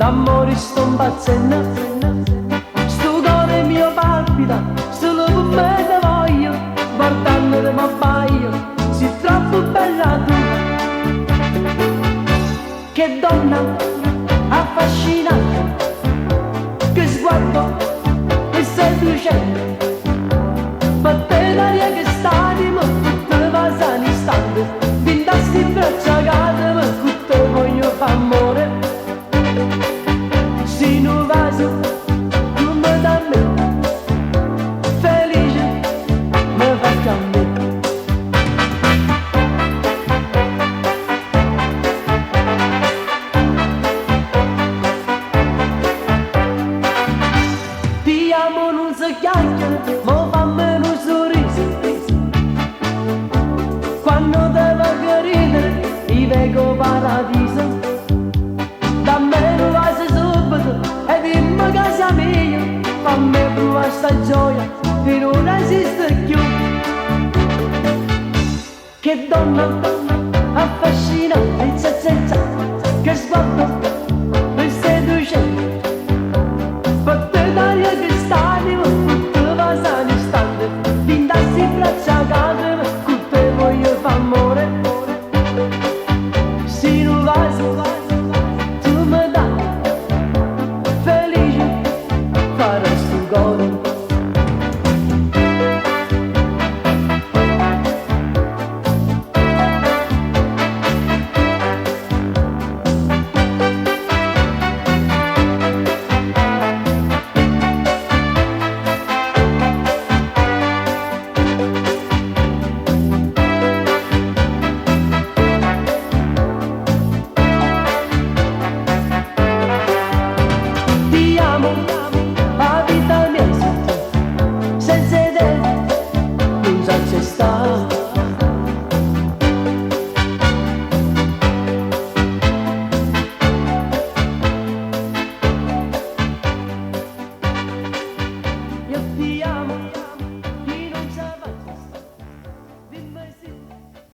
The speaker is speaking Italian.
d'amore sto impazzendo, sto cuore mio palpita, solo per me te voglio, guardando mi abbaio, sei troppo bella tu. Che donna affascinante, che sguardo che seducente, per te l'aria che stati, tutte passa un istante, vindasti in braccia cade, ma tutte voglio fa amore. Si non vai come da me, felice mi fa cambiare. Ti amo non si chiacchiera, ma fammi un sorriso. Quando te va a ridere, ti vedo paradiso. Da me non vai subito e dimmi casa mia, fammi provare sta gioia che non esiste più. Che donna affascinante,